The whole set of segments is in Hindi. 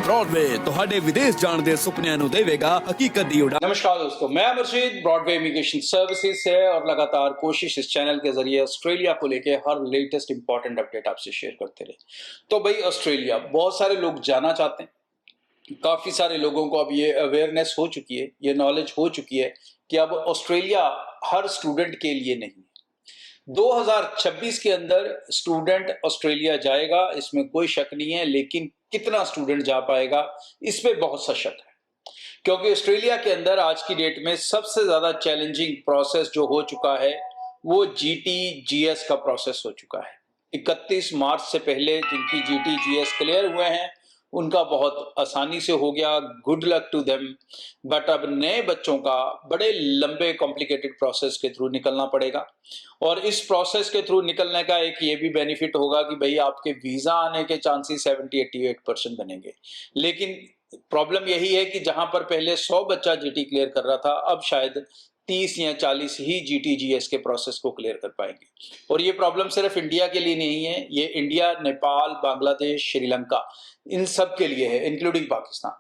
ब्रॉडवे ਤੁਹਾਡੇ ਵਿਦੇਸ਼ ਜਾਣ ਦੇ ਸੁਪਨਿਆਂ ਨੂੰ ਦੇਵੇਗਾ ਹਕੀਕਤ ਦੀ ਉਡਾਨ। नमस्कार दोस्तों, मैं अमरजीत ब्रॉडवे इमिग्रेशन सर्विसेज से और लगातार कोशिश इस चैनल के जरिए ऑस्ट्रेलिया को लेके हर लेटेस्ट इंपॉर्टेंट अपडेट आपसे शेयर करते रहे। तो भाई ऑस्ट्रेलिया बहुत सारे लोग जाना चाहते हैं, काफी सारे लोगों को अब ये अवेयरनेस हो चुकी है, ये नॉलेज हो चुकी है कि अब ऑस्ट्रेलिया हर स्टूडेंट के लिए नहीं। 2026 के अंदर स्टूडेंट ऑस्ट्रेलिया जाएगा, इसमें कोई शक नहीं है, लेकिन कितना स्टूडेंट जा पाएगा इस पे बहुत सा शक है, क्योंकि ऑस्ट्रेलिया के अंदर आज की डेट में सबसे ज्यादा चैलेंजिंग प्रोसेस जो हो चुका है वो GT-GS का प्रोसेस हो चुका है। 31 मार्च से पहले जिनकी GT-GS क्लियर हुए हैं उनका बहुत आसानी से हो गया, good luck to them. But अब नए बच्चों का बड़े लंबे कॉम्प्लिकेटेड प्रोसेस के थ्रू निकलना पड़ेगा, और इस प्रोसेस के थ्रू निकलने का एक ये भी बेनिफिट होगा कि भाई आपके वीजा आने के चांसेस 70-88% बनेंगे। लेकिन प्रॉब्लम यही है कि जहां पर पहले 100 बच्चा GT क्लियर कर रहा था, अब शायद 30 या 40 ही GT-GS के प्रोसेस को क्लियर कर पाएंगे। और ये प्रॉब्लम सिर्फ इंडिया के लिए नहीं है, ये इंडिया, नेपाल, बांग्लादेश, श्रीलंका, इन सब के लिए है, इंक्लूडिंग पाकिस्तान।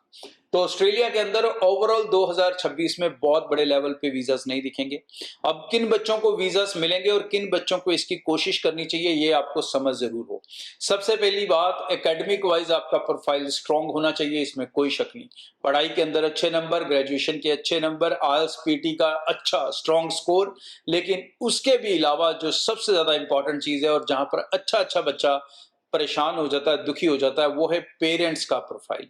तो ऑस्ट्रेलिया के अंदर ओवरऑल 2026 में बहुत बड़े लेवल पे वीजास नहीं दिखेंगे। अब किन बच्चों को वीजास मिलेंगे और किन बच्चों को इसकी कोशिश करनी चाहिए, ये आपको समझ जरूर हो। सबसे पहली बात, एकेडमिक वाइज आपका प्रोफाइल स्ट्रांग होना चाहिए, इसमें कोई शक नहीं। पढ़ाई के अंदर अच्छे नंबर, ग्रेजुएशन के अच्छे नंबर, IELTS PT का अच्छा स्ट्रांग स्कोर, लेकिन उसके भी अलावा जो सबसे ज्यादा इंपॉर्टेंट चीज है और जहां पर अच्छा बच्चा परेशान हो जाता है, दुखी हो जाता है, वो है पेरेंट्स का प्रोफाइल।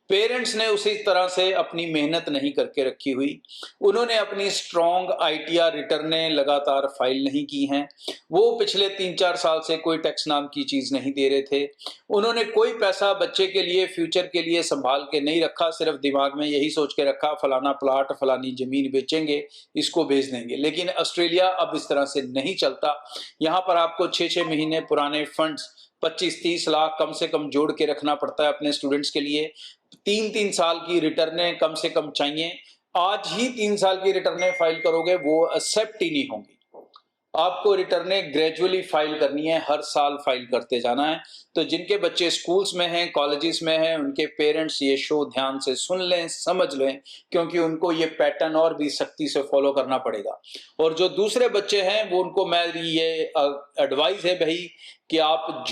पेरेंट्स ने उसी तरह से अपनी मेहनत नहीं करके रखी हुई, उन्होंने अपनी स्ट्रॉन्ग ITR रिटर्नें लगातार फाइल नहीं की हैं, वो पिछले 3-4 साल से कोई टैक्स नाम की चीज नहीं दे रहे थे, उन्होंने कोई पैसा बच्चे के लिए, फ्यूचर के लिए संभाल के नहीं रखा, सिर्फ दिमाग में यही सोच के रखा फलाना प्लाट, फलानी जमीन बेचेंगे, इसको भेज देंगे। लेकिन ऑस्ट्रेलिया अब इस तरह से नहीं चलता। यहाँ पर आपको 6-6 महीने पुराने फंड्स 25-30 लाख कम से कम जोड़ के रखना पड़ता है अपने स्टूडेंट्स के लिए। 3-3 साल की रिटर्नें कम से कम चाहिए। आज ही 3 साल की रिटर्नें फाइल करोगे वो एक्सेप्ट ही नहीं होंगी। आपको रिटर्नें ग्रेजुअली फाइल करनी है, हर साल फाइल करते जाना है। तो जिनके बच्चे स्कूल्स में हैं, कॉलेजेस में हैं, उनके पेरेंट्स ये शो ध्यान से सुन लें, समझ लें, क्योंकि उनको ये पैटर्न और भी सख्ती से फॉलो करना पड़ेगा। और जो दूसरे बच्चे हैं वो उनको मेरी ये एडवाइस है भाई कि आप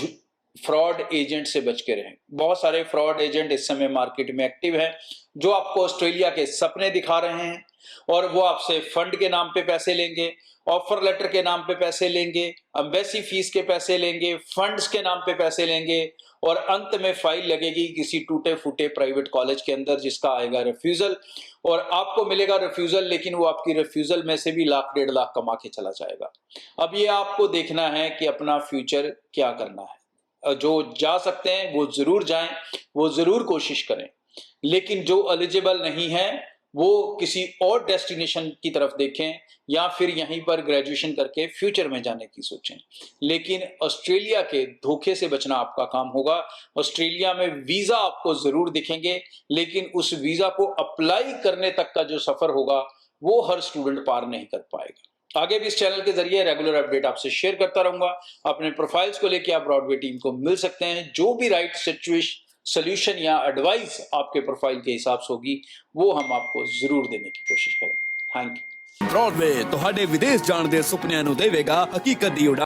फ्रॉड एजेंट से बच के रहें। बहुत सारे फ्रॉड एजेंट इस समय मार्केट में एक्टिव हैं, जो आपको ऑस्ट्रेलिया के सपने दिखा रहे हैं, और वो आपसे फंड के नाम पे पैसे लेंगे, ऑफर लेटर के नाम पे पैसे लेंगे, एम्बेसी फीस के पैसे लेंगे, फंड्स के नाम पे पैसे लेंगे, और अंत में फाइल लगेगी किसी टूटे फूटे प्राइवेट कॉलेज के अंदर, जिसका आएगा रिफ्यूजल, और आपको मिलेगा रिफ्यूजल, लेकिन वो आपकी रिफ्यूजल में से भी 1-1.5 लाख कमा के चला जाएगा। अब ये आपको देखना है कि अपना फ्यूचर क्या करना है। जो जा सकते हैं वो जरूर जाएं, वो जरूर कोशिश करें, लेकिन जो एलिजिबल नहीं है वो किसी और डेस्टिनेशन की तरफ देखें, या फिर यहीं पर ग्रेजुएशन करके फ्यूचर में जाने की सोचें। लेकिन ऑस्ट्रेलिया के धोखे से बचना आपका काम होगा। ऑस्ट्रेलिया में वीजा आपको जरूर दिखेंगे, लेकिन उस वीजा को अप्लाई करने तक का जो सफर होगा वो हर स्टूडेंट पार नहीं कर पाएगा। आगे भी इस चैनल के जरिए रेगुलर अपडेट आपसे शेयर करता रहूंगा। अपने प्रोफाइल्स को लेकर आप ब्रॉडवे टीम को मिल सकते हैं। जो भी राइट सोल्यूशन या एडवाइस आपके प्रोफाइल के हिसाब से होगी वो हम आपको जरूर देने की कोशिश करेंगे। Thank you. ब्रॉडवे ਤੁਹਾਡੇ ਵਿਦੇਸ਼ ਜਾਣ ਦੇ ਸੁਪਨਿਆਂ ਨੂੰ ਦੇਵੇਗਾ ਹਕੀਕਤ ਦੀ ਉਡਾਨ।